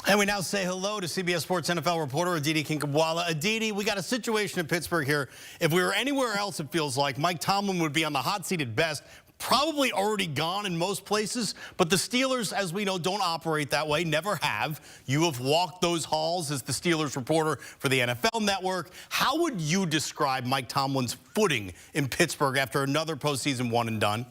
And we now say hello to CBS Sports NFL reporter Aditi Kinkhabwala. Aditi, we got a situation in Pittsburgh here. If we were anywhere else, it feels like Mike Tomlin would be on the hot seat at best, probably already gone in most places. But the Steelers, as we know, don't operate that way, never have. You have walked those halls as the Steelers reporter for the NFL Network. How would you describe Mike Tomlin's footing in Pittsburgh after another postseason one and done?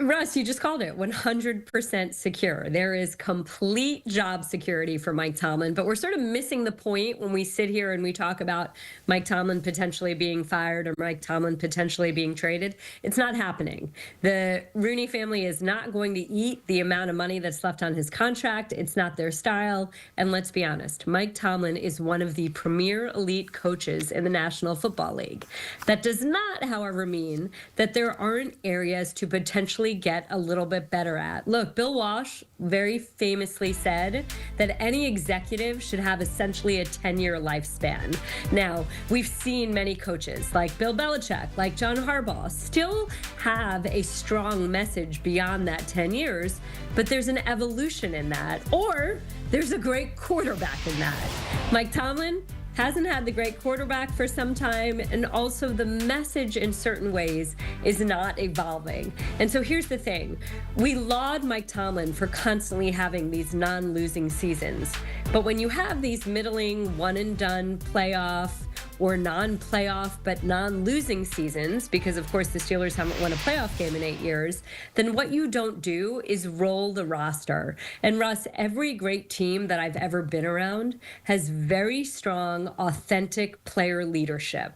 Russ, you just called it 100% secure. There is complete job security for Mike Tomlin, but we're sort of missing the point when we sit here and we talk about Mike Tomlin potentially being fired or Mike Tomlin potentially being traded. It's not happening. The Rooney family is not going to eat the amount of money that's left on his contract. It's not their style. And let's be honest, Mike Tomlin is one of the premier elite coaches in the National Football League. That does not, however, mean that there aren't areas to potentially get a little bit better at. Look, Bill Walsh very famously said that any executive should have essentially a 10-year lifespan. Now, we've seen many coaches like Bill Belichick, like John Harbaugh, still have a strong message beyond that 10 years, but there's an evolution in that, or there's a great quarterback in that. Mike Tomlin hasn't had the great quarterback for some time, and also the message in certain ways is not evolving. And so here's the thing. We laud Mike Tomlin for constantly having these non-losing seasons. But when you have these middling one-and-done playoff or non-playoff but non-losing seasons, because of course the Steelers haven't won a playoff game in 8 years, then what you don't do is roll the roster. And Russ, every great team that I've ever been around has very strong, authentic player leadership.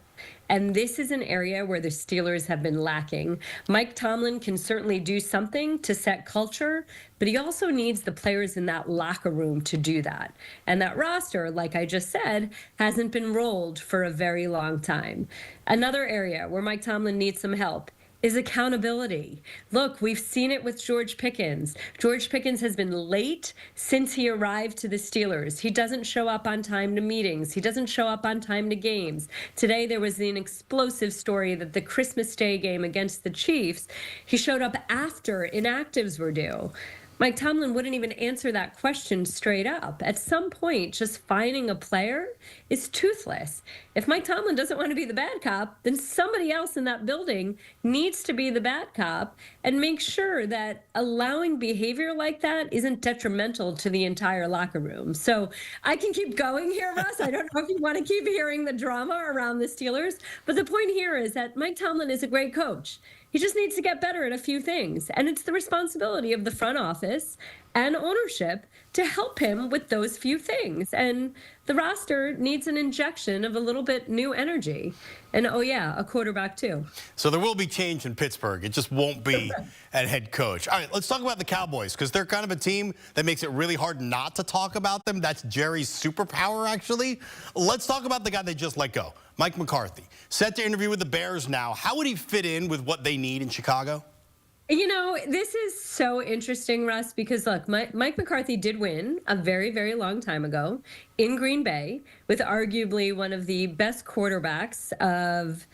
And this is an area where the Steelers have been lacking. Mike Tomlin can certainly do something to set culture, but he also needs the players in that locker room to do that. And that roster, like I just said, hasn't been rolled for a very long time. Another area where Mike Tomlin needs some help is accountability. Look, we've seen it with George Pickens. George Pickens has been late since he arrived to the Steelers. He doesn't show up on time to meetings. He doesn't show up on time to games. Today, there was an explosive story that the Christmas Day game against the Chiefs, he showed up after inactives were due. Mike Tomlin wouldn't even answer that question straight up. At some point, just fining a player is toothless. If Mike Tomlin doesn't want to be the bad cop, then somebody else in that building needs to be the bad cop and make sure that allowing behavior like that isn't detrimental to the entire locker room. So I can keep going here, Russ. I don't know if you want to keep hearing the drama around the Steelers, but the point here is that Mike Tomlin is a great coach. He just needs to get better at a few things. And it's the responsibility of the front office and ownership to help him with those few things. And the roster needs an injection of a little bit new energy. And oh yeah, a quarterback too. So there will be change in Pittsburgh. It just won't be at head coach. All right, let's talk about the Cowboys, because they're kind of a team that makes it really hard not to talk about them. That's Jerry's superpower, actually. Let's talk about the guy they just let go, Mike McCarthy. Set to interview with the Bears now. How would he fit in with what they need in Chicago? You know, this is so interesting, Russ, because look, Mike McCarthy did win a very, very long time ago in Green Bay with arguably one of the best quarterbacks of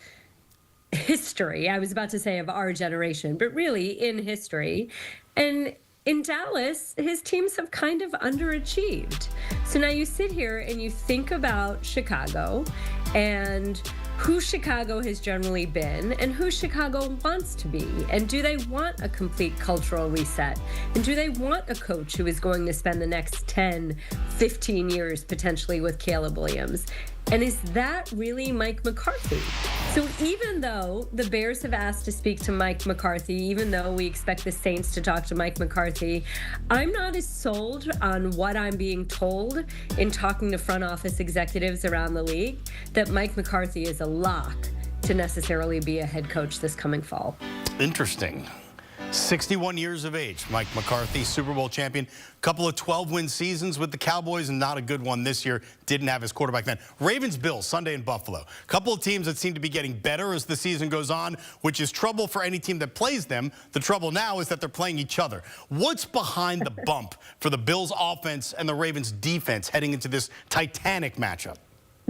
history. I was about to say of our generation, but really in history. And in Dallas, his teams have kind of underachieved. So now you sit here and you think about Chicago and who Chicago has generally been and who Chicago wants to be. And do they want a complete cultural reset? And do they want a coach who is going to spend the next 10, 15 years potentially with Caleb Williams? And is that really Mike McCarthy? So even though the Bears have asked to speak to Mike McCarthy, even though we expect the Saints to talk to Mike McCarthy, I'm not as sold on what I'm being told in talking to front office executives around the league that Mike McCarthy is a lock to necessarily be a head coach this coming fall. Interesting. 61 years of age, Mike McCarthy, Super Bowl champion. Couple of 12-win seasons with the Cowboys, and not a good one this year. Didn't have his quarterback then. Ravens-Bills, Sunday in Buffalo. Couple of teams that seem to be getting better as the season goes on, which is trouble for any team that plays them. The trouble now is that they're playing each other. What's behind the bump for the Bills offense and the Ravens defense heading into this titanic matchup?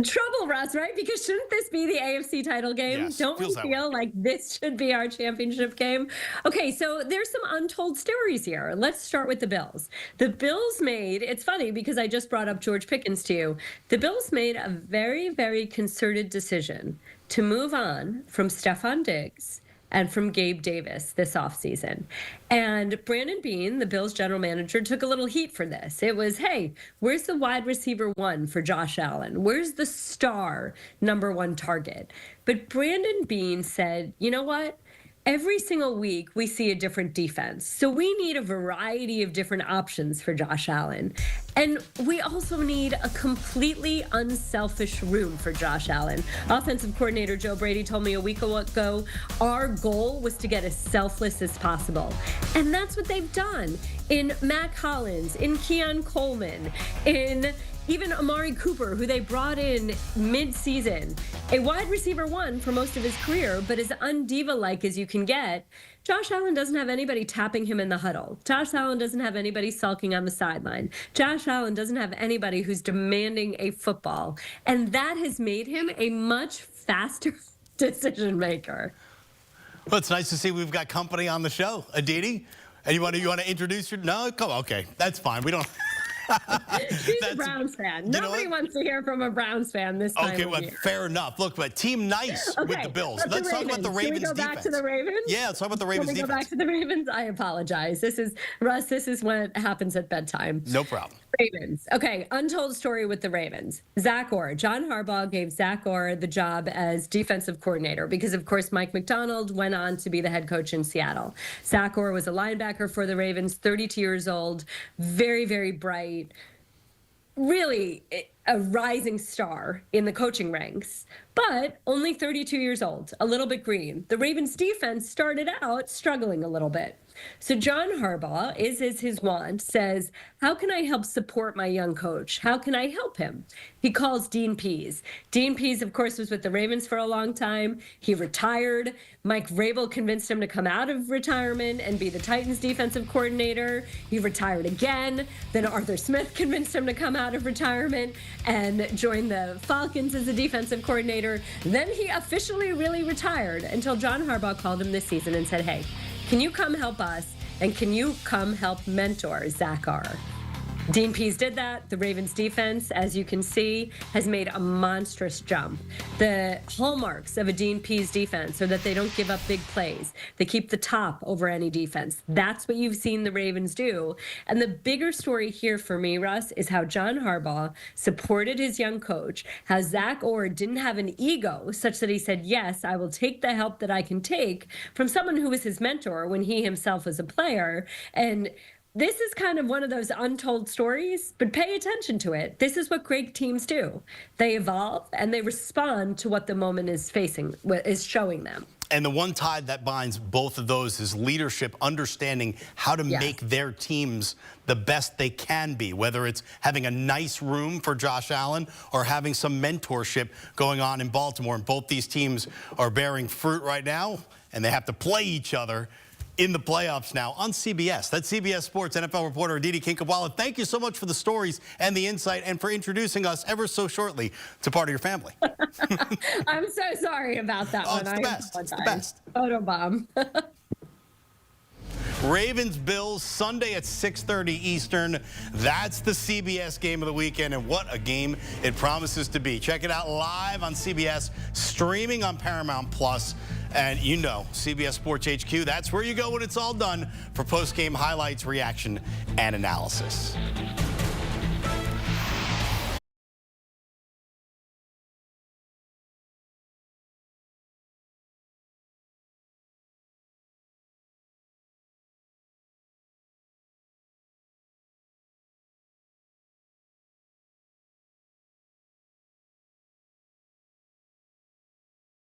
Trouble, Russ, right? Because shouldn't this be the AFC title game? Yes, Don't we feels that way. feel like this should be our championship game? Okay, so there's some untold stories here. Let's start with the Bills. The Bills made, it's funny because I just brought up George Pickens to you. The Bills made a very, very concerted decision to move on from Stephon Diggs and from Gabe Davis this offseason. And Brandon Beane, the Bills general manager, took a little heat for this. It was, hey, where's the wide receiver one for Josh Allen? Where's the star #1 target? But Brandon Beane said, you know what? Every single week, we see a different defense. So we need a variety of different options for Josh Allen. And we also need a completely unselfish room for Josh Allen. Offensive coordinator Joe Brady told me a week ago, our goal was to get as selfless as possible. And that's what they've done in Mac Hollins, in Keon Coleman, in even Amari Cooper, who they brought in mid-season, a wide receiver one for most of his career, but as undiva-like as you can get. Josh Allen doesn't have anybody tapping him in the huddle. Josh Allen doesn't have anybody sulking on the sideline. Josh Allen doesn't have anybody who's demanding a football. And that has made him a much faster decision maker. Well, it's nice to see we've got company on the show. Aditi, and you want to introduce your? No, come on. Okay, that's fine. We don't. She's a Browns fan. Nobody wants to hear from a Browns fan this time Okay, of well, year. fair enough. Look, but team nice with the Bills. Let's talk about the Ravens defense. Can we go back to the Ravens? Yeah, let's talk about the Ravens defense. defense. Can we go back to the Ravens? I apologize. This is what happens at bedtime. No problem. Ravens. Okay, untold story with the Ravens. Zach Orr. John Harbaugh gave Zach Orr the job as defensive coordinator because, of course, Mike McDonald went on to be the head coach in Seattle. Zach Orr was a linebacker for the Ravens, 32 years old, very, very bright, really a rising star in the coaching ranks, but only 32 years old, a little bit green. The Ravens defense started out struggling a little bit. So John Harbaugh, is his wont, says, how can I help support my young coach? How can I help him? He calls Dean Pease. Dean Pease, of course, was with the Ravens for a long time. He retired. Mike Vrabel convinced him to come out of retirement and be the Titans defensive coordinator. He retired again. Then Arthur Smith convinced him to come out of retirement and join the Falcons as a defensive coordinator. Then he officially really retired until John Harbaugh called him this season and said, hey, can you come help us? And can you come help mentor Zach Orr? Dean Pease did that. The Ravens defense, as you can see, has made a monstrous jump. The hallmarks of a Dean Pease defense are that they don't give up big plays. They keep the top over any defense. That's what you've seen the Ravens do. And the bigger story here for me, Russ, is how John Harbaugh supported his young coach, how Zach Orr didn't have an ego such that he said, yes, I will take the help that I can take from someone who was his mentor when he himself was a player. And this is kind of one of those untold stories, but pay attention to it. This is what great teams do. They evolve and they respond to what the moment is showing them. And the one tie that binds both of those is leadership, understanding how to make their teams the best they can be, whether it's having a nice room for Josh Allen or having some mentorship going on in Baltimore. And both these teams are bearing fruit right now, and they have to play each other in the playoffs now on CBS. That's CBS Sports NFL reporter Aditi Kinkhabwala. Thank you so much for the stories and the insight and for introducing us ever so shortly to part of your family. I'm so sorry about that one. It's the best. It's the best. Photobomb. Ravens Bills Sunday at 6:30 Eastern. That's the CBS game of the weekend, and what a game it promises to be. Check it out live on CBS, streaming on Paramount Plus. And you know, CBS Sports HQ, that's where you go when it's all done for post-game highlights, reaction, and analysis.